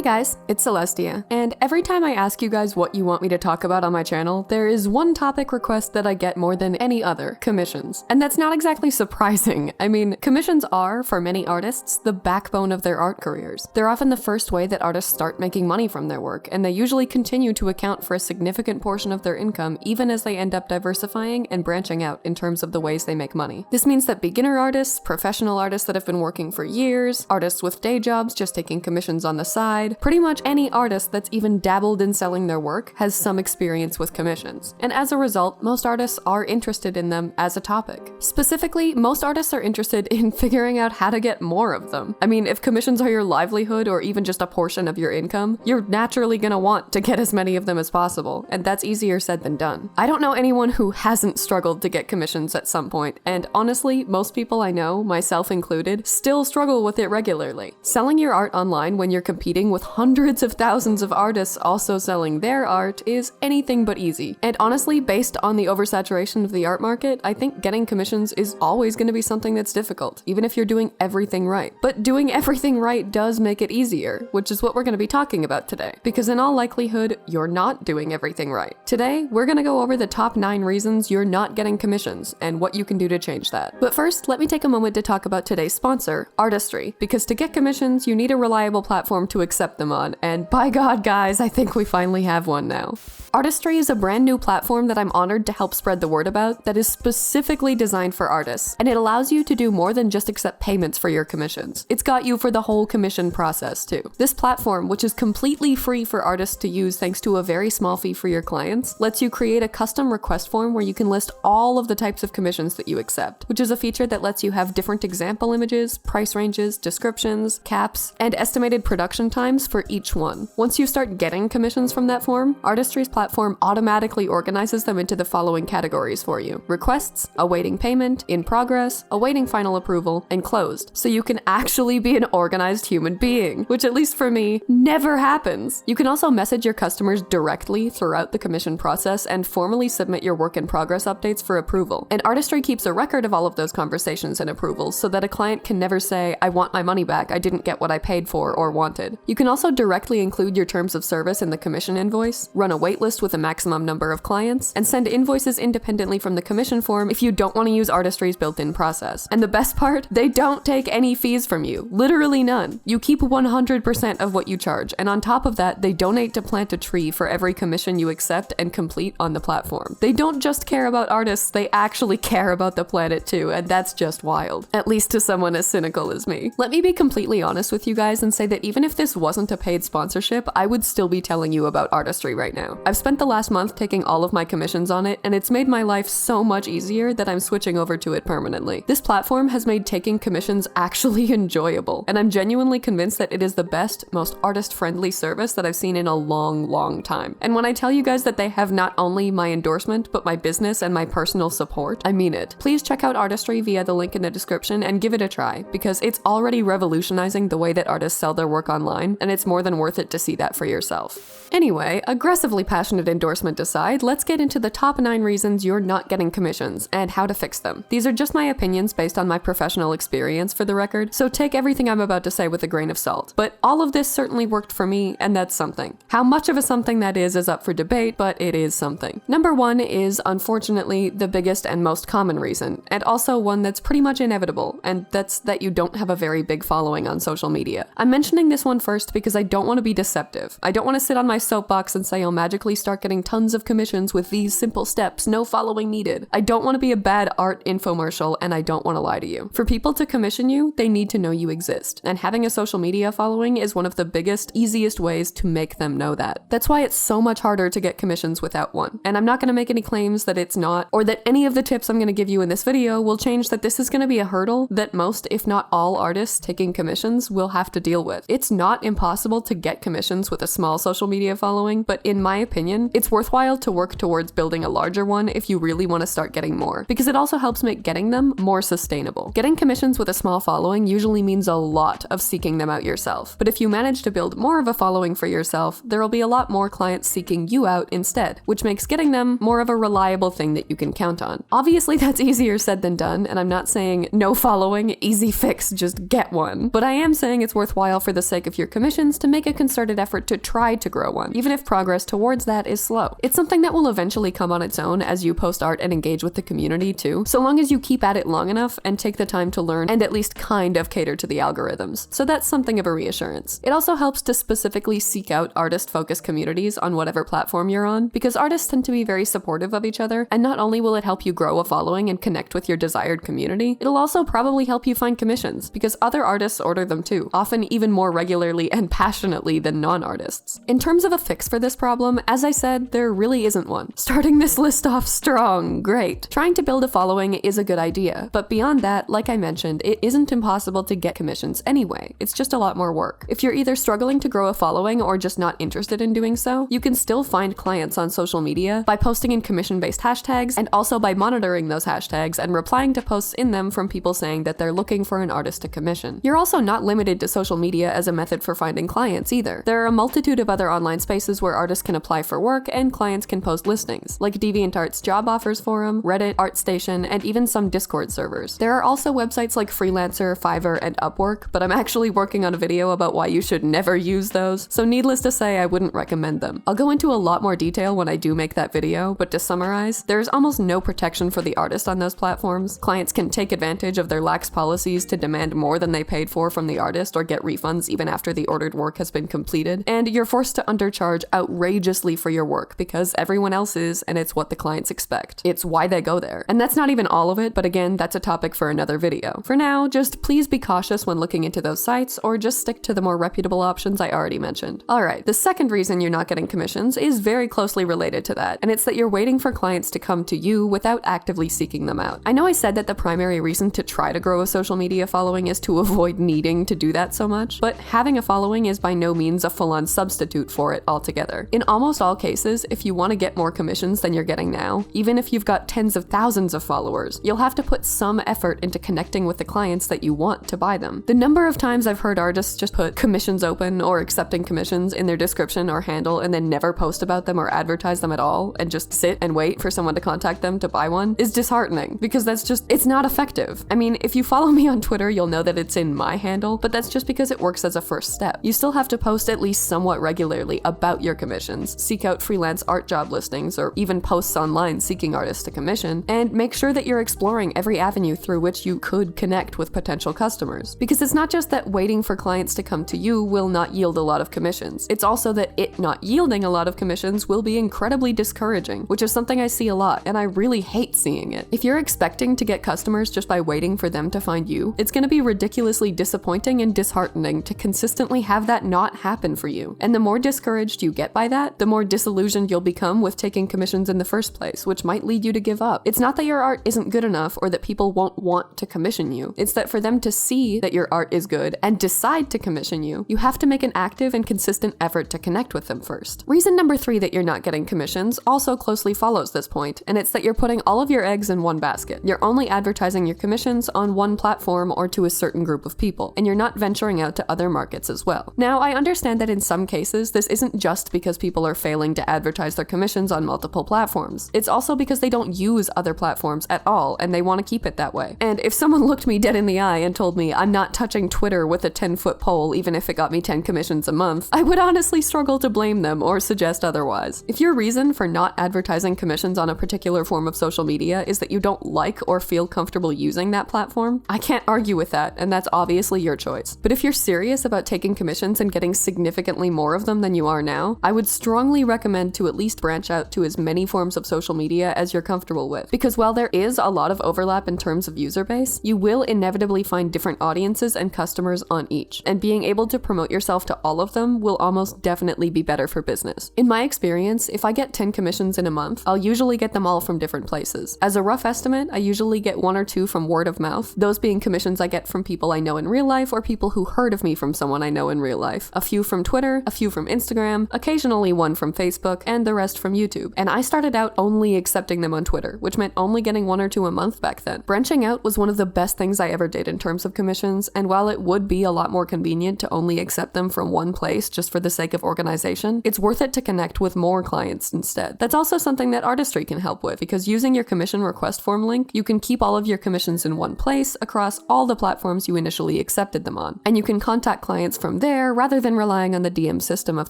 Hey guys, it's Celestia, and every time I ask you guys what you want me to talk about on my channel, there is one topic request that I get more than any other: commissions. And that's not exactly surprising. I mean, commissions are, for many artists, the backbone of their art careers. They're often the first way that artists start making money from their work, and they usually continue to account for a significant portion of their income even as they end up diversifying and branching out in terms of the ways they make money. This means that beginner artists, professional artists that have been working for years, artists with day jobs just taking commissions on the side, pretty much any artist that's even dabbled in selling their work has some experience with commissions. And as a result, most artists are interested in them as a topic. Specifically, most artists are interested in figuring out how to get more of them. I mean, if commissions are your livelihood or even just a portion of your income, you're naturally gonna want to get as many of them as possible, and that's easier said than done. I don't know anyone who hasn't struggled to get commissions at some point, and honestly, most people I know, myself included, still struggle with it regularly. Selling your art online when you're competing with hundreds of thousands of artists also selling their art is anything but easy. And honestly, based on the oversaturation of the art market, I think getting commissions is always going to be something that's difficult, even if you're doing everything right. But doing everything right does make it easier, which is what we're going to be talking about today. Because in all likelihood, you're not doing everything right. Today, we're going to go over the top 9 reasons you're not getting commissions and what you can do to change that. But first, let me take a moment to talk about today's sponsor, Artistry, because to get commissions, you need a reliable platform to accept them on, and by God, guys, I think we finally have one now. Artistry is a brand new platform that I'm honored to help spread the word about that is specifically designed for artists, and it allows you to do more than just accept payments for your commissions. It's got you for the whole commission process too. This platform, which is completely free for artists to use thanks to a very small fee for your clients, lets you create a custom request form where you can list all of the types of commissions that you accept, which is a feature that lets you have different example images, price ranges, descriptions, caps, and estimated production times for each one. Once you start getting commissions from that form, Artistry's platform automatically organizes them into the following categories for you: requests, awaiting payment, in progress, awaiting final approval, and closed. So you can actually be an organized human being, which at least for me, never happens. You can also message your customers directly throughout the commission process and formally submit your work in progress updates for approval. And Artistry keeps a record of all of those conversations and approvals so that a client can never say, "I want my money back, I didn't get what I paid for or wanted." You can also directly include your terms of service in the commission invoice, run a waitlist with a maximum number of clients, and send invoices independently from the commission form if you don't want to use Artistry's built-in process. And the best part? They don't take any fees from you. Literally none. You keep 100% of what you charge, and on top of that, they donate to plant a tree for every commission you accept and complete on the platform. They don't just care about artists, they actually care about the planet too, and that's just wild. At least to someone as cynical as me. Let me be completely honest with you guys and say that even if this wasn't a paid sponsorship, I would still be telling you about Artistry right now. I've spent the last month taking all of my commissions on it, and it's made my life so much easier that I'm switching over to it permanently. This platform has made taking commissions actually enjoyable, and I'm genuinely convinced that it is the best, most artist-friendly service that I've seen in a long, long time. And when I tell you guys that they have not only my endorsement, but my business and my personal support, I mean it. Please check out Artistry via the link in the description and give it a try, because it's already revolutionizing the way that artists sell their work online, and it's more than worth it to see that for yourself. Anyway, aggressively passionate endorsement aside, let's get into the top 9 reasons you're not getting commissions and how to fix them. These are just my opinions based on my professional experience, for the record, so take everything I'm about to say with a grain of salt. But all of this certainly worked for me, and that's something. How much of a something that is up for debate, but it is something. Number 1 is, unfortunately, the biggest and most common reason, and also one that's pretty much inevitable, and that's that you don't have a very big following on social media. I'm mentioning this one first because I don't want to be deceptive. I don't want to sit on my soapbox and say I'll magically start getting tons of commissions with these simple steps, no following needed. I don't want to be a bad art infomercial, and I don't want to lie to you. For people to commission you, they need to know you exist, and having a social media following is one of the biggest, easiest ways to make them know that. That's why it's so much harder to get commissions without one. And I'm not going to make any claims that it's not, or that any of the tips I'm going to give you in this video will change that. This is going to be a hurdle that most, if not all, artists taking commissions will have to deal with. It's not impossible to get commissions with a small social media following, but in my opinion, opinion, it's worthwhile to work towards building a larger one if you really want to start getting more, because it also helps make getting them more sustainable. Getting commissions with a small following usually means a lot of seeking them out yourself, but if you manage to build more of a following for yourself, there will be a lot more clients seeking you out instead, which makes getting them more of a reliable thing that you can count on. Obviously, that's easier said than done, and I'm not saying no following, easy fix, just get one, but I am saying it's worthwhile for the sake of your commissions to make a concerted effort to try to grow one, even if progress towards that is slow. It's something that will eventually come on its own as you post art and engage with the community too, so long as you keep at it long enough and take the time to learn and at least kind of cater to the algorithms. So that's something of a reassurance. It also helps to specifically seek out artist-focused communities on whatever platform you're on, because artists tend to be very supportive of each other, and not only will it help you grow a following and connect with your desired community, it'll also probably help you find commissions, because other artists order them too, often even more regularly and passionately than non-artists. In terms of a fix for this problem, as I said, there really isn't one. Starting this list off strong, great. Trying to build a following is a good idea, but beyond that, like I mentioned, it isn't impossible to get commissions anyway. It's just a lot more work. If you're either struggling to grow a following or just not interested in doing so, you can still find clients on social media by posting in commission-based hashtags, and also by monitoring those hashtags and replying to posts in them from people saying that they're looking for an artist to commission. You're also not limited to social media as a method for finding clients either. There are a multitude of other online spaces where artists can apply for work and clients can post listings, like DeviantArt's job offers forum, Reddit, ArtStation, and even some Discord servers. There are also websites like Freelancer, Fiverr, and Upwork, but I'm actually working on a video about why you should never use those, so needless to say, I wouldn't recommend them. I'll go into a lot more detail when I do make that video, but to summarize, there's almost no protection for the artist on those platforms. Clients can take advantage of their lax policies to demand more than they paid for from the artist or get refunds even after the ordered work has been completed, and you're forced to undercharge outrageously for your work because everyone else is, and it's what the clients expect. It's why they go there. And that's not even all of it, but again, that's a topic for another video. For now, just please be cautious when looking into those sites, or just stick to the more reputable options I already mentioned. Alright, the second reason you're not getting commissions is very closely related to that, and it's that you're waiting for clients to come to you without actively seeking them out. I know I said that the primary reason to try to grow a social media following is to avoid needing to do that so much, but having a following is by no means a full-on substitute for it altogether. In almost all cases, if you want to get more commissions than you're getting now, even if you've got tens of thousands of followers, you'll have to put some effort into connecting with the clients that you want to buy them. The number of times I've heard artists just put commissions open or accepting commissions in their description or handle and then never post about them or advertise them at all and just sit and wait for someone to contact them to buy one is disheartening, because it's not effective. I mean, if you follow me on Twitter, you'll know that it's in my handle, but that's just because it works as a first step. You still have to post at least somewhat regularly about your commissions, seek out freelance art job listings, or even posts online seeking artists to commission, and make sure that you're exploring every avenue through which you could connect with potential customers. Because it's not just that waiting for clients to come to you will not yield a lot of commissions, it's also that it not yielding a lot of commissions will be incredibly discouraging, which is something I see a lot, and I really hate seeing it. If you're expecting to get customers just by waiting for them to find you, it's going to be ridiculously disappointing and disheartening to consistently have that not happen for you. And the more discouraged you get by that, the more disillusioned you'll become with taking commissions in the first place, which might lead you to give up. It's not that your art isn't good enough or that people won't want to commission you. It's that for them to see that your art is good and decide to commission you, you have to make an active and consistent effort to connect with them first. Reason number 3 that you're not getting commissions also closely follows this point, and it's that you're putting all of your eggs in one basket. You're only advertising your commissions on one platform or to a certain group of people, and you're not venturing out to other markets as well. Now, I understand that in some cases, this isn't just because people are failing to advertise their commissions on multiple platforms. It's also because they don't use other platforms at all, and they want to keep it that way. And if someone looked me dead in the eye and told me I'm not touching Twitter with a 10-foot pole even if it got me 10 commissions a month, I would honestly struggle to blame them or suggest otherwise. If your reason for not advertising commissions on a particular form of social media is that you don't like or feel comfortable using that platform, I can't argue with that, and that's obviously your choice. But if you're serious about taking commissions and getting significantly more of them than you are now, I would strongly recommend to at least branch out to as many forms of social media as you're comfortable with. Because while there is a lot of overlap in terms of user base, you will inevitably find different audiences and customers on each, and being able to promote yourself to all of them will almost definitely be better for business. In my experience, if I get 10 commissions in a month, I'll usually get them all from different places. As a rough estimate, I usually get 1 or 2 from word of mouth, those being commissions I get from people I know in real life or people who heard of me from someone I know in real life. A few from Twitter, a few from Instagram, occasionally 1 from from Facebook, and the rest from YouTube. And I started out only accepting them on Twitter, which meant only getting 1 or 2 a month back then. Branching out was one of the best things I ever did in terms of commissions, and while it would be a lot more convenient to only accept them from one place just for the sake of organization, it's worth it to connect with more clients instead. That's also something that Artistry can help with, because using your commission request form link, you can keep all of your commissions in one place across all the platforms you initially accepted them on, and you can contact clients from there rather than relying on the DM system of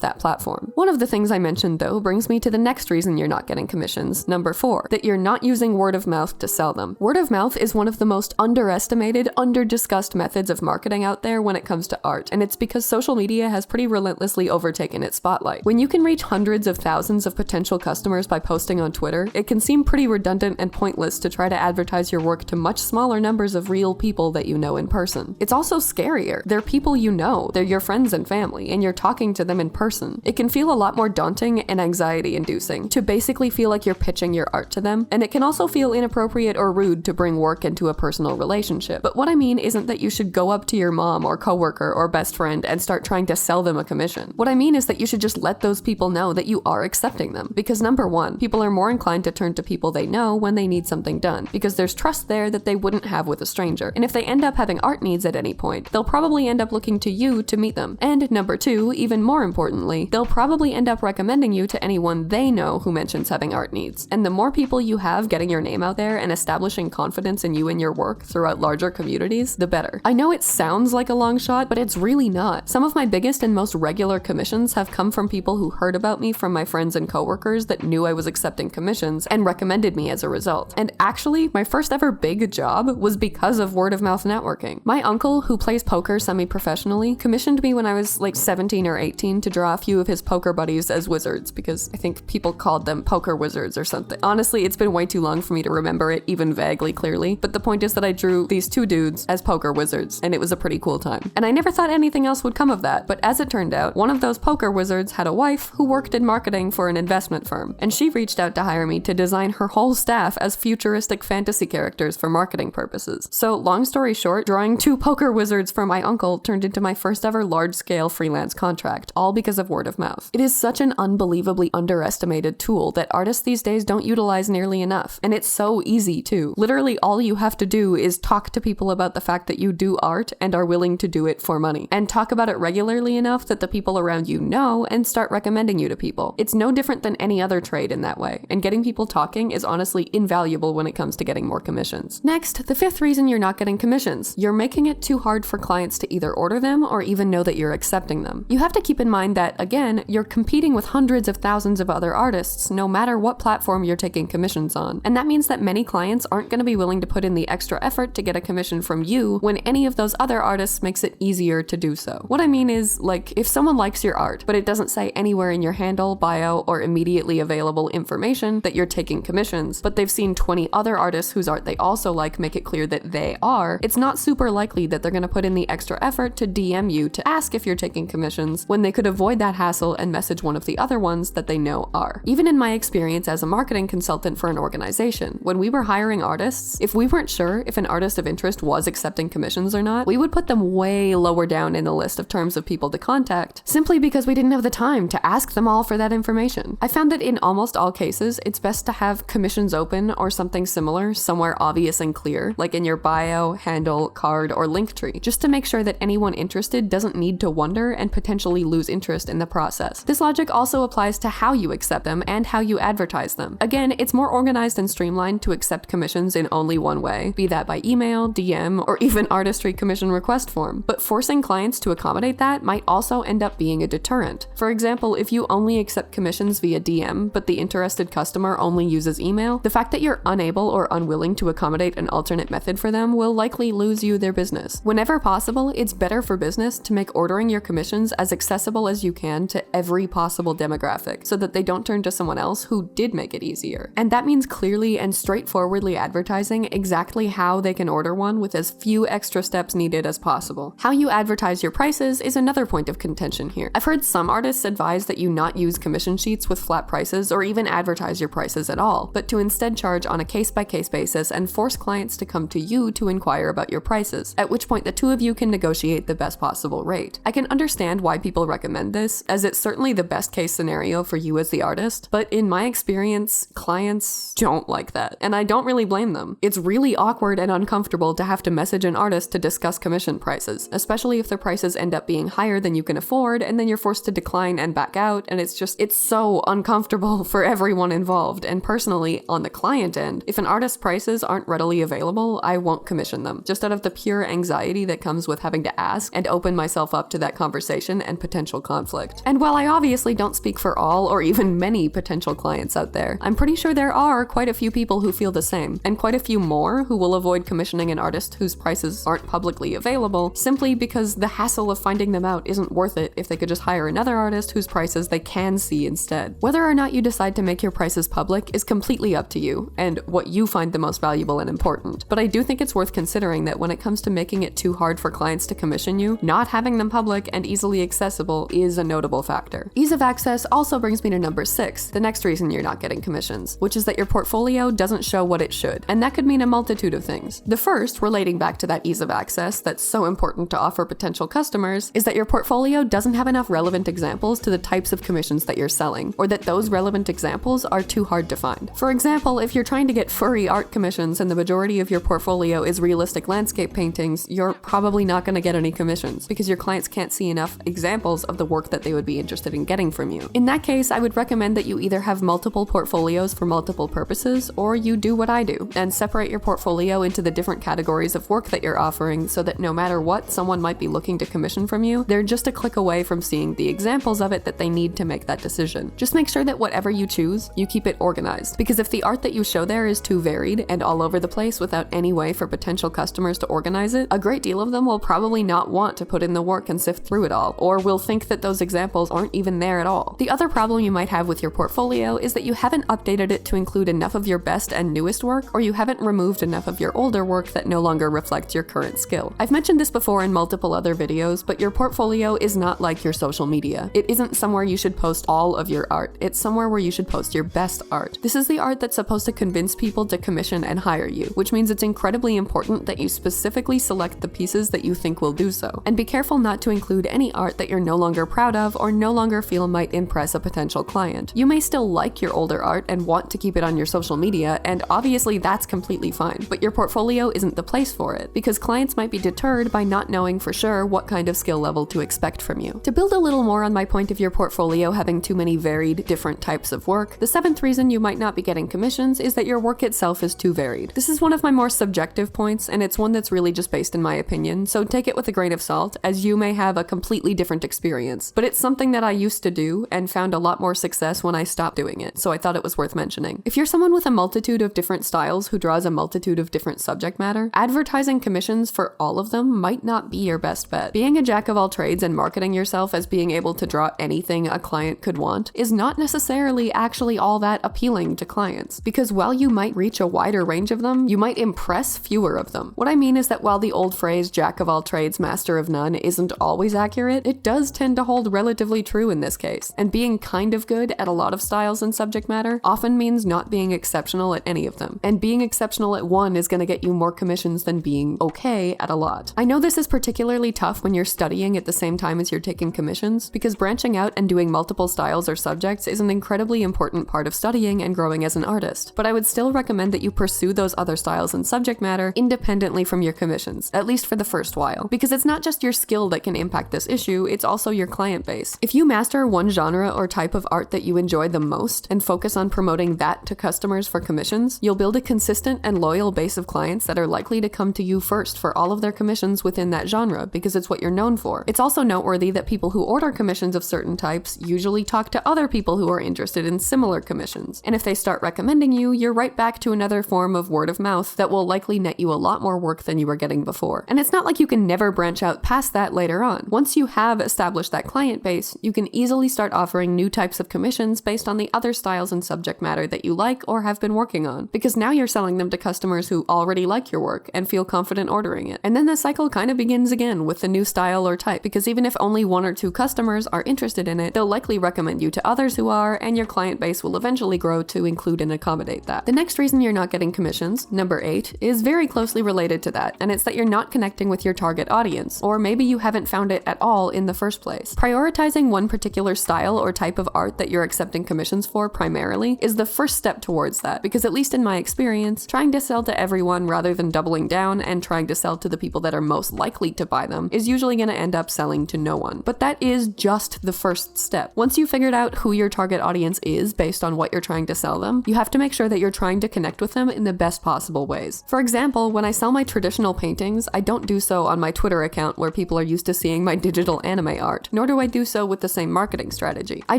that platform. One of the things I mentioned though brings me to the next reason you're not getting commissions, number 4, that you're not using word of mouth to sell them. Word of mouth is one of the most underestimated, under-discussed methods of marketing out there when it comes to art, and it's because social media has pretty relentlessly overtaken its spotlight. When you can reach hundreds of thousands of potential customers by posting on Twitter, it can seem pretty redundant and pointless to try to advertise your work to much smaller numbers of real people that you know in person. It's also scarier. They're people you know, they're your friends and family, and you're talking to them in person. It can feel a lot more daunting and anxiety-inducing to basically feel like you're pitching your art to them, and it can also feel inappropriate or rude to bring work into a personal relationship. But what I mean isn't that you should go up to your mom or coworker or best friend and start trying to sell them a commission. What I mean is that you should just let those people know that you are accepting them, because number 1, people are more inclined to turn to people they know when they need something done, because there's trust there that they wouldn't have with a stranger. And if they end up having art needs at any point, they'll probably end up looking to you to meet them. And number 2, even more importantly, they'll probably end up recommending you to anyone they know who mentions having art needs. And the more people you have getting your name out there and establishing confidence in you and your work throughout larger communities, the better. I know it sounds like a long shot, but it's really not. Some of my biggest and most regular commissions have come from people who heard about me from my friends and coworkers that knew I was accepting commissions and recommended me as a result. And actually, my first ever big job was because of word of mouth networking. My uncle, who plays poker semi-professionally, commissioned me when I was like 17 or 18 to draw a few of his poker buddies as wizards, because I think people called them poker wizards or something. Honestly, it's been way too long for me to remember it even vaguely clearly, but the point is that I drew these 2 dudes as poker wizards, and it was a pretty cool time. And I never thought anything else would come of that, but as it turned out, one of those poker wizards had a wife who worked in marketing for an investment firm, and she reached out to hire me to design her whole staff as futuristic fantasy characters for marketing purposes. So long story short, drawing 2 poker wizards for my uncle turned into my first ever large-scale freelance contract, all because of word of mouth. It is such an unbelievably underestimated tool that artists these days don't utilize nearly enough, and it's so easy too. Literally all you have to do is talk to people about the fact that you do art and are willing to do it for money, and talk about it regularly enough that the people around you know and start recommending you to people. It's no different than any other trade in that way, and getting people talking is honestly invaluable when it comes to getting more commissions. Next, the 5th reason you're not getting commissions. You're making it too hard for clients to either order them or even know that you're accepting them. You have to keep in mind that, again, you're competing with hundreds of thousands of other artists no matter what platform you're taking commissions on, and that means that many clients aren't going to be willing to put in the extra effort to get a commission from you when any of those other artists makes it easier to do so. What I mean is, like, if someone likes your art, but it doesn't say anywhere in your handle, bio, or immediately available information that you're taking commissions, but they've seen 20 other artists whose art they also like make it clear that they are, it's not super likely that they're going to put in the extra effort to DM you to ask if you're taking commissions when they could avoid that hassle and message one of the other ones that they know are. Even in my experience as a marketing consultant for an organization, when we were hiring artists, if we weren't sure if an artist of interest was accepting commissions or not, we would put them way lower down in the list of terms of people to contact, simply because we didn't have the time to ask them all for that information. I found that in almost all cases, it's best to have commissions open or something similar somewhere obvious and clear, like in your bio, handle, card, or link tree, just to make sure that anyone interested doesn't need to wonder and potentially lose interest in the process. This logic also applies to how you accept them and how you advertise them. Again, it's more organized and streamlined to accept commissions in only one way, be that by email, DM, or even Artistry commission request form. But forcing clients to accommodate that might also end up being a deterrent. For example, if you only accept commissions via DM, but the interested customer only uses email, the fact that you're unable or unwilling to accommodate an alternate method for them will likely lose you their business. Whenever possible, it's better for business to make ordering your commissions as accessible as you can to every possible demographic, so that they don't turn to someone else who did make it easier. And that means clearly and straightforwardly advertising exactly how they can order one with as few extra steps needed as possible. How you advertise your prices is another point of contention here. I've heard some artists advise that you not use commission sheets with flat prices or even advertise your prices at all, but to instead charge on a case-by-case basis and force clients to come to you to inquire about your prices, at which point the two of you can negotiate the best possible rate. I can understand why people recommend this, as it's certainly the best case case scenario for you as the artist, but in my experience, clients don't like that, and I don't really blame them. It's really awkward and uncomfortable to have to message an artist to discuss commission prices, especially if their prices end up being higher than you can afford, and then you're forced to decline and back out, and it's so uncomfortable for everyone involved. And personally, on the client end, if an artist's prices aren't readily available, I won't commission them, just out of the pure anxiety that comes with having to ask and open myself up to that conversation and potential conflict. And while I obviously don't speak for all or even many potential clients out there, I'm pretty sure there are quite a few people who feel the same, and quite a few more who will avoid commissioning an artist whose prices aren't publicly available simply because the hassle of finding them out isn't worth it if they could just hire another artist whose prices they can see instead. Whether or not you decide to make your prices public is completely up to you and what you find the most valuable and important, but I do think it's worth considering that when it comes to making it too hard for clients to commission you, not having them public and easily accessible is a notable factor. Ease of access also brings me to number 6, the next reason you're not getting commissions, which is that your portfolio doesn't show what it should, and that could mean a multitude of things. The first, relating back to that ease of access that's so important to offer potential customers, is that your portfolio doesn't have enough relevant examples to the types of commissions that you're selling, or that those relevant examples are too hard to find. For example, if you're trying to get furry art commissions and the majority of your portfolio is realistic landscape paintings, you're probably not going to get any commissions because your clients can't see enough examples of the work that they would be interested in getting from you. In that case, I would recommend that you either have multiple portfolios for multiple purposes, or you do what I do and separate your portfolio into the different categories of work that you're offering so that no matter what someone might be looking to commission from you, they're just a click away from seeing the examples of it that they need to make that decision. Just make sure that whatever you choose, you keep it organized, because if the art that you show there is too varied and all over the place without any way for potential customers to organize it, a great deal of them will probably not want to put in the work and sift through it all, or will think that those examples aren't even there at all. The other problem you might have with your portfolio is that you haven't updated it to include enough of your best and newest work, or you haven't removed enough of your older work that no longer reflects your current skill. I've mentioned this before in multiple other videos, but your portfolio is not like your social media. It isn't somewhere you should post all of your art. It's somewhere where you should post your best art. This is the art that's supposed to convince people to commission and hire you, which means it's incredibly important that you specifically select the pieces that you think will do so. And be careful not to include any art that you're no longer proud of or no longer feel might impress a potential client. You may still like your older art and want to keep it on your social media, and obviously that's completely fine, but your portfolio isn't the place for it, because clients might be deterred by not knowing for sure what kind of skill level to expect from you. To build a little more on my point of your portfolio having too many varied, different types of work, the 7th reason you might not be getting commissions is that your work itself is too varied. This is one of my more subjective points, and it's one that's really just based in my opinion, so take it with a grain of salt, as you may have a completely different experience. But it's something that I used to do and found a lot more success when I stopped doing it, so I thought it was worth mentioning. If you're someone with a multitude of different styles who draws a multitude of different subject matter, advertising commissions for all of them might not be your best bet. Being a jack of all trades and marketing yourself as being able to draw anything a client could want is not necessarily actually all that appealing to clients, because while you might reach a wider range of them, you might impress fewer of them. What I mean is that while the old phrase jack of all trades, master of none isn't always accurate, it does tend to hold relatively true in this case, and being kind of good at a lot of styles and subject matter often means not being exceptional at any of them, and being exceptional at one is going to get you more commissions than being okay at a lot. I know this is particularly tough when you're studying at the same time as you're taking commissions, because branching out and doing multiple styles or subjects is an incredibly important part of studying and growing as an artist, but I would still recommend that you pursue those other styles and subject matter independently from your commissions, at least for the first while, because it's not just your skill that can impact this issue, it's also your client base. If you master one genre or type of art that you enjoy the most and focus on promoting that to customers for commissions, you'll build a consistent and loyal base of clients that are likely to come to you first for all of their commissions within that genre, because it's what you're known for. It's also noteworthy that people who order commissions of certain types usually talk to other people who are interested in similar commissions, and if they start recommending you, you're right back to another form of word of mouth that will likely net you a lot more work than you were getting before. And it's not like you can never branch out past that later on. Once you have established that client base, you can easily start offering new types of commissions based on the other styles and subject matter that you like or have been working on, because now you're selling them to customers who already like your work and feel confident ordering it. And then the cycle kind of begins again with the new style or type, because even if only 1 or 2 customers are interested in it, they'll likely recommend you to others who are, and your client base will eventually grow to include and accommodate that. The next reason you're not getting commissions, number 8, is very closely related to that, and it's that you're not connecting with your target audience, or maybe you haven't found it at all in the first place. Prioritizing one particular style style or type of art that you're accepting commissions for primarily is the first step towards that, because at least in my experience, trying to sell to everyone rather than doubling down and trying to sell to the people that are most likely to buy them is usually going to end up selling to no one. But that is just the first step. Once you've figured out who your target audience is based on what you're trying to sell them, you have to make sure that you're trying to connect with them in the best possible ways. For example, when I sell my traditional paintings, I don't do so on my Twitter account where people are used to seeing my digital anime art, nor do I do so with the same marketing strategy. I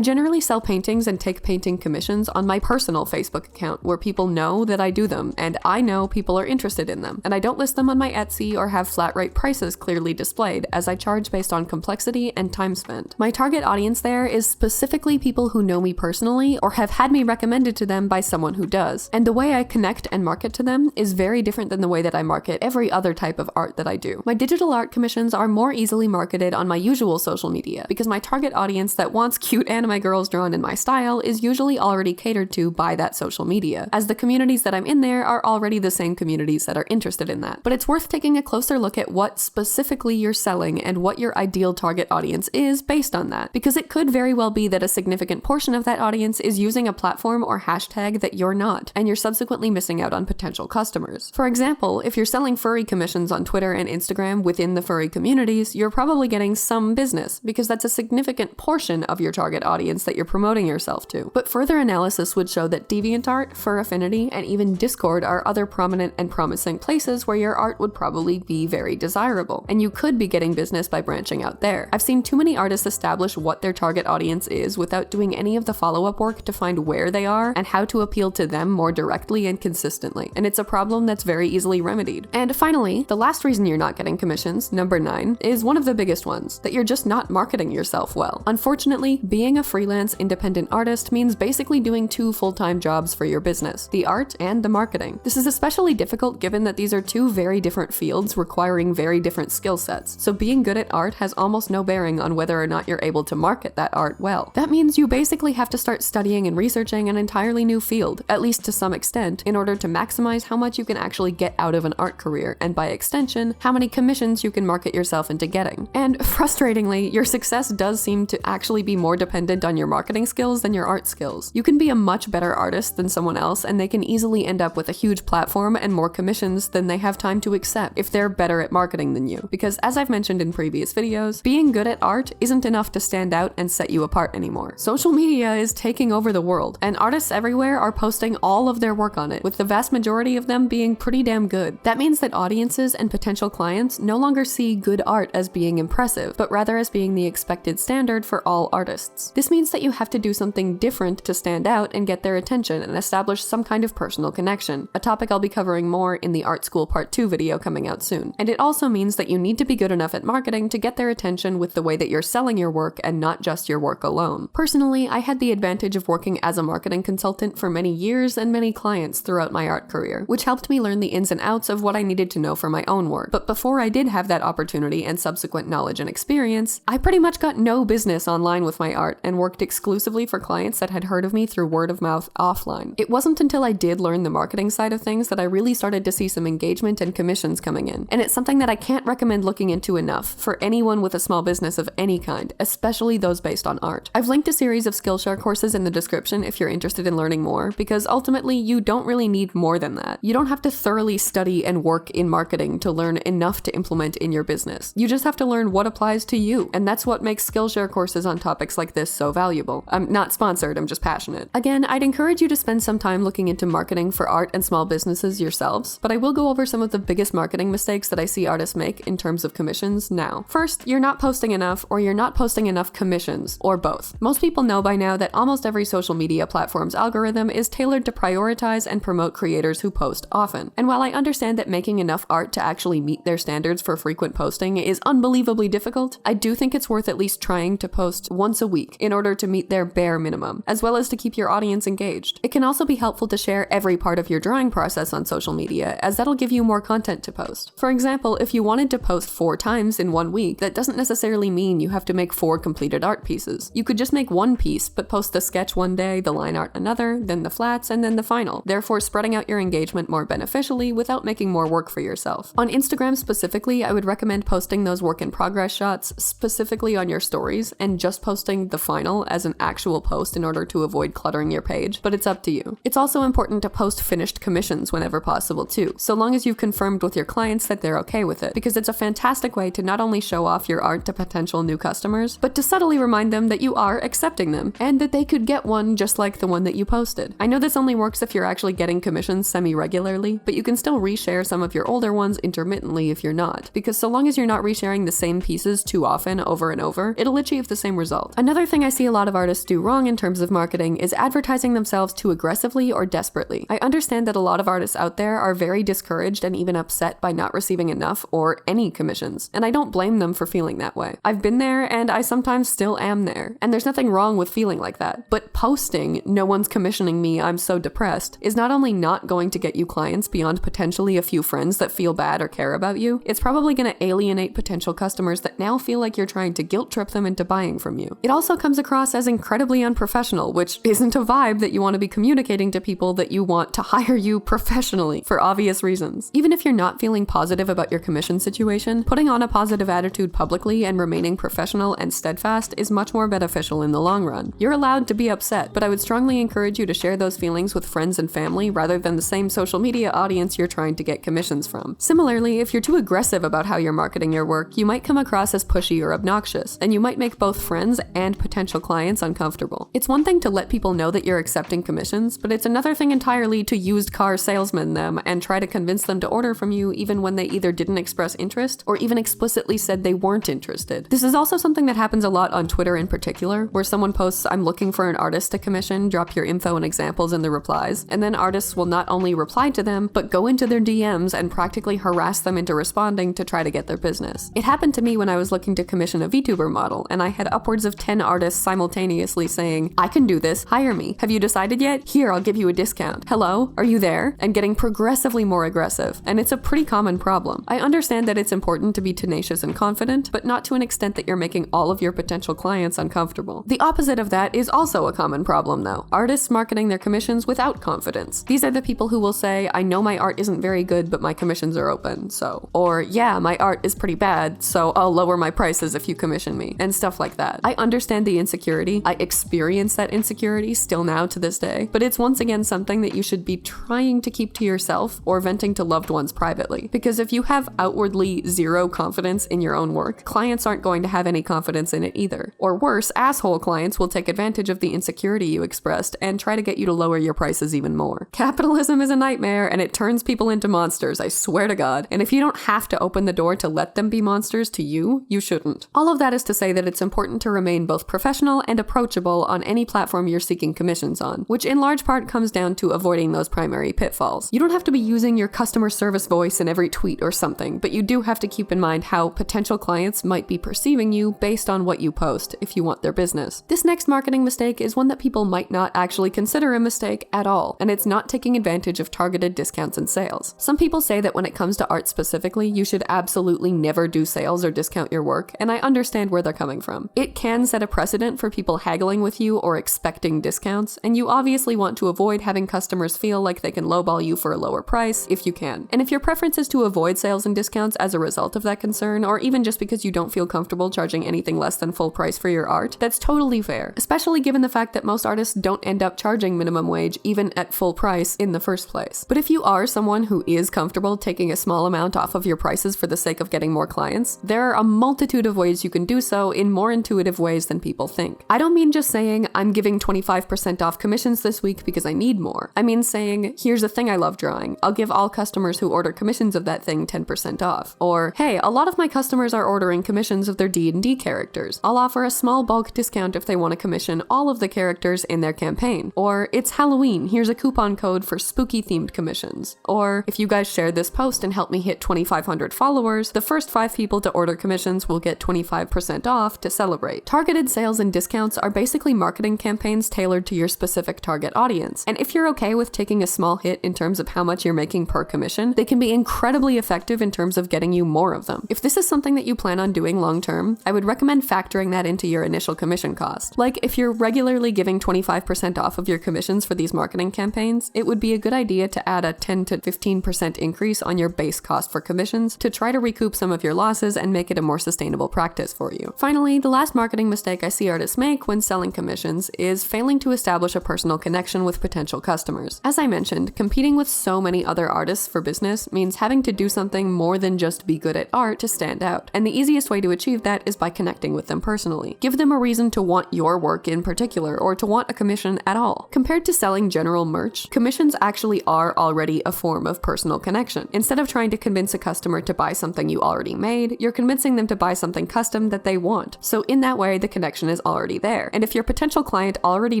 generally sell paintings and take painting commissions on my personal Facebook account where people know that I do them and I know people are interested in them, and I don't list them on my Etsy or have flat rate prices clearly displayed, as I charge based on complexity and time spent. My target audience there is specifically people who know me personally or have had me recommended to them by someone who does, and the way I connect and market to them is very different than the way that I market every other type of art that I do. My digital art commissions are more easily marketed on my usual social media because my target audience that wants cute anime girls drawn in my style is usually already catered to by that social media, as the communities that I'm in there are already the same communities that are interested in that. But it's worth taking a closer look at what specifically you're selling and what your ideal target audience is based on that, because it could very well be that a significant portion of that audience is using a platform or hashtag that you're not, and you're subsequently missing out on potential customers. For example, if you're selling furry commissions on Twitter and Instagram within the furry communities, you're probably getting some business because that's a significant portion of your target audience that you're promoting yourself to. But further analysis would show that DeviantArt, Fur Affinity, and even Discord are other prominent and promising places where your art would probably be very desirable, and you could be getting business by branching out there. I've seen too many artists establish what their target audience is without doing any of the follow-up work to find where they are and how to appeal to them more directly and consistently, and it's a problem that's very easily remedied. And finally, the last reason you're not getting commissions, number 9, is one of the biggest ones, that you're just not marketing yourself well. Unfortunately, being a freelance independent artist means basically doing 2 full-time jobs for your business, the art and the marketing. This is especially difficult given that these are 2 very different fields requiring very different skill sets, so being good at art has almost no bearing on whether or not you're able to market that art well. That means you basically have to start studying and researching an entirely new field, at least to some extent, in order to maximize how much you can actually get out of an art career, and by extension, how many commissions you can market yourself into getting. And frustratingly, your success does seem to actually be more dependent on your marketing skills than your art skills. You can be a much better artist than someone else, and they can easily end up with a huge platform and more commissions than they have time to accept if they're better at marketing than you. Because as I've mentioned in previous videos, being good at art isn't enough to stand out and set you apart anymore. Social media is taking over the world, and artists everywhere are posting all of their work on it, with the vast majority of them being pretty damn good. That means that audiences and potential clients no longer see good art as being impressive, but rather as being the expected standard for all artists. This means that you have to do something different to stand out and get their attention and establish some kind of personal connection, a topic I'll be covering more in the Art School Part 2 video coming out soon. And it also means that you need to be good enough at marketing to get their attention with the way that you're selling your work and not just your work alone. Personally, I had the advantage of working as a marketing consultant for many years and many clients throughout my art career, which helped me learn the ins and outs of what I needed to know for my own work. But before I did have that opportunity and subsequent knowledge and experience, I pretty much got no business online with my art and worked exclusively for clients that had heard of me through word of mouth offline. It wasn't until I did learn the marketing side of things that I really started to see some engagement and commissions coming in. And it's something that I can't recommend looking into enough for anyone with a small business of any kind, especially those based on art. I've linked a series of SKILLSHARE courses in the description if you're interested in learning more, because ultimately you don't really need more than that. You don't have to thoroughly study and work in marketing to learn enough to implement in your business. You just have to learn what applies to you, and that's what makes SKILLSHARE courses on topics like this so valuable. I'm not sponsored, I'm just passionate. Again, I'd encourage you to spend some time looking into marketing for art and small businesses yourselves, but I will go over some of the biggest marketing mistakes that I see artists make in terms of commissions now. First, you're not posting enough, or you're not posting enough commissions, or both. Most people know by now that almost every social media platform's algorithm is tailored to prioritize and promote creators who post often. And while I understand that making enough art to actually meet their standards for frequent posting is unbelievably difficult, I do think it's worth at least trying to post once a week in order to meet their bare minimum, as well as to keep your audience engaged. It can also be helpful to share every part of your drawing process on social media, as that'll give you more content to post. For example, if you wanted to post 4 times in 1 week, that doesn't necessarily mean you have to make 4 completed art pieces. You could just make 1 piece, but post the sketch one day, the line art another, then the flats, and then the final, therefore spreading out your engagement more beneficially without making more work for yourself. On Instagram specifically, I would recommend posting those work in progress shots specifically on your stories, and just posting posting the final as an actual post in order to avoid cluttering your page, but it's up to you. It's also important to post finished commissions whenever possible too, so long as you've confirmed with your clients that they're okay with it, because it's a fantastic way to not only show off your art to potential new customers, but to subtly remind them that you are accepting them, and that they could get one just like the one that you posted. I know this only works if you're actually getting commissions semi-regularly, but you can still reshare some of your older ones intermittently if you're not, because so long as you're not resharing the same pieces too often over and over, it'll achieve the same result. Another thing I see a lot of artists do wrong in terms of marketing is advertising themselves too aggressively or desperately. I understand that a lot of artists out there are very discouraged and even upset by not receiving enough or any commissions, and I don't blame them for feeling that way. I've been there and I sometimes still am there, and there's nothing wrong with feeling like that. But posting, "No one's commissioning me, I'm so depressed," is not only not going to get you clients beyond potentially a few friends that feel bad or care about you, it's probably going to alienate potential customers that now feel like you're trying to guilt trip them into buying from you. It also comes across as incredibly unprofessional, which isn't a vibe that you want to be communicating to people that you want to hire you professionally for obvious reasons. Even if you're not feeling positive about your commission situation, putting on a positive attitude publicly and remaining professional and steadfast is much more beneficial in the long run. You're allowed to be upset, but I would strongly encourage you to share those feelings with friends and family rather than the same social media audience you're trying to get commissions from. Similarly, if you're too aggressive about how you're marketing your work, you might come across as pushy or obnoxious, and you might make both friends and potential clients uncomfortable. It's one thing to let people know that you're accepting commissions, but it's another thing entirely to used car salesman them and try to convince them to order from you even when they either didn't express interest or even explicitly said they weren't interested. This is also something that happens a lot on Twitter in particular, where someone posts, "I'm looking for an artist to commission, drop your info and examples in the replies," and then artists will not only reply to them, but go into their DMs and practically harass them into responding to try to get their business. It happened to me when I was looking to commission a VTuber model, and I had upwards of 10 artists simultaneously saying, "I can do this, hire me. Have you decided yet? Here, I'll give you a discount. Hello? Are you there?" And getting progressively more aggressive, and it's a pretty common problem. I understand that it's important to be tenacious and confident, but not to an extent that you're making all of your potential clients uncomfortable. The opposite of that is also a common problem though. Artists marketing their commissions without confidence. These are the people who will say, "I know my art isn't very good, but my commissions are open, so." Or, "Yeah, my art is pretty bad, so I'll lower my prices if you commission me," and stuff like that. I understand the insecurity. I experience that insecurity still now to this day, but it's once again something that you should be trying to keep to yourself or venting to loved ones privately. Because if you have outwardly zero confidence in your own work, clients aren't going to have any confidence in it either. Or worse, asshole clients will take advantage of the insecurity you expressed and try to get you to lower your prices even more. Capitalism is a nightmare and it turns people into monsters, I swear to God. And if you don't have to open the door to let them be monsters to you, you shouldn't. All of that is to say that it's important to remain both professional and approachable on any platform you're seeking commissions on, which in large part comes down to avoiding those primary pitfalls. You don't have to be using your customer service voice in every tweet or something, but you do have to keep in mind how potential clients might be perceiving you based on what you post if you want their business. This next marketing mistake is one that people might not actually consider a mistake at all, and it's not taking advantage of targeted discounts and sales. Some people say that when it comes to art specifically, you should absolutely never do sales or discount your work, and I understand where they're coming from. It can set a precedent for people haggling with you or expecting discounts, and you obviously want to avoid having customers feel like they can lowball you for a lower price if you can. And if your preference is to avoid sales and discounts as a result of that concern, or even just because you don't feel comfortable charging anything less than full price for your art, that's totally fair, especially given the fact that most artists don't end up charging minimum wage even at full price in the first place. But if you are someone who is comfortable taking a small amount off of your prices for the sake of getting more clients, there are a multitude of ways you can do so in more intuitive ways than people think. I don't mean just saying, "I'm giving 25% off commissions this week because I need more." I mean saying, "Here's a thing I love drawing. I'll give all customers who order commissions of that thing 10% off." Or, "Hey, a lot of my customers are ordering commissions of their D&D characters. I'll offer a small bulk discount if they want to commission all of the characters in their campaign." Or, "It's Halloween. Here's a coupon code for spooky themed commissions." Or, "If you guys share this post and help me hit 2,500 followers, the first 5 people to order commissions will get 25% off to celebrate." Targeted sales and discounts are basically marketing campaigns tailored to your specific target audience. And if you're okay with taking a small hit in terms of how much you're making per commission, they can be incredibly effective in terms of getting you more of them. If this is something that you plan on doing long term, I would recommend factoring that into your initial commission cost. Like, if you're regularly giving 25% off of your commissions for these marketing campaigns, it would be a good idea to add a 10 to 15% increase on your base cost for commissions to try to recoup some of your losses and make it a more sustainable practice for you. Finally, the last marketing mistake I see artists make when selling commissions is failing to establish a personal connection with potential customers. As I mentioned, competing with so many other artists for business means having to do something more than just be good at art to stand out, and the easiest way to achieve that is by connecting with them personally. Give them a reason to want your work in particular, or to want a commission at all. Compared to selling general merch, commissions actually are already a form of personal connection. Instead of trying to convince a customer to buy something you already made, you're convincing them to buy something custom that they want. So in that way, the connection is already there. And if your potential client already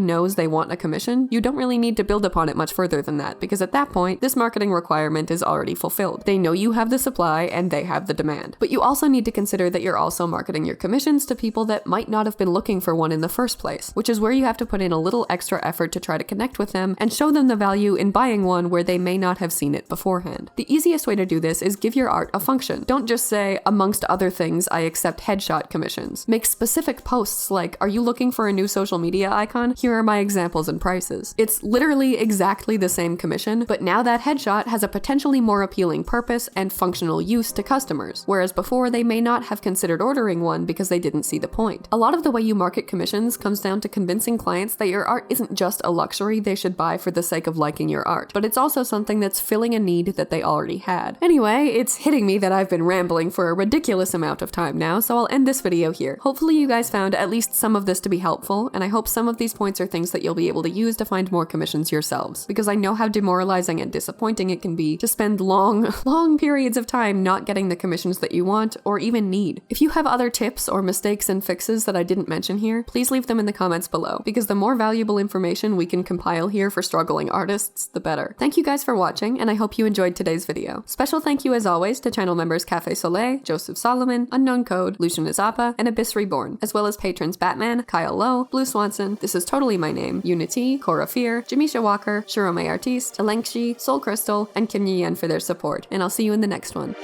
knows they want a commission, you don't really need to build upon it much further than that, because at that point, this marketing requirement is already fulfilled. They know you have the supply and they have the demand. But you also need to consider that you're also marketing your commissions to people that might not have been looking for one in the first place, which is where you have to put in a little extra effort to try to connect with them and show them the value in buying one where they may not have seen it beforehand. The easiest way to do this is give your art a function. Don't just say, amongst other things, I accept headshot commissions. Make specific posts like, are you looking for a new social media icon? Here are my examples and prices. It's literally exactly the same commission, but now that headshot has a potentially more appealing purpose and functional use to customers, whereas before they may not have considered ordering one because they didn't see the point. A lot of the way you market commissions comes down to convincing clients that your art isn't just a luxury they should buy for the sake of liking your art, but it's also something that's filling a need that they already had. Anyway, it's hitting me that I've been rambling for a ridiculous amount of time now, so I'll end this video here. Hopefully you guys found at least some of this to be helpful, and I hope some of these points are things that you'll be able to use to find more commissions yourselves, because I know how demoralizing and disappointing it can be to spend long periods of time not getting the commissions that you want or even need. If you have other tips or mistakes and fixes that I didn't mention here, please leave them in the comments below, because the more valuable information we can compile here for struggling artists, the better. Thank you guys for watching, and I hope you enjoyed today's video. Special thank you as always to channel members Cafe Soleil, Joseph Solomon, Unknown Code, Lucian Azapa, and Abyss Reborn, as well as patrons Batman, Kyle Lowe, Blue Swanson, This Is Totally My Name, Unity, Cora Fear, Jamisha Walker, Shirome Artiste, Alengshi, Soul Crystal, and Kim Yen for their support, and I'll see you in the next one.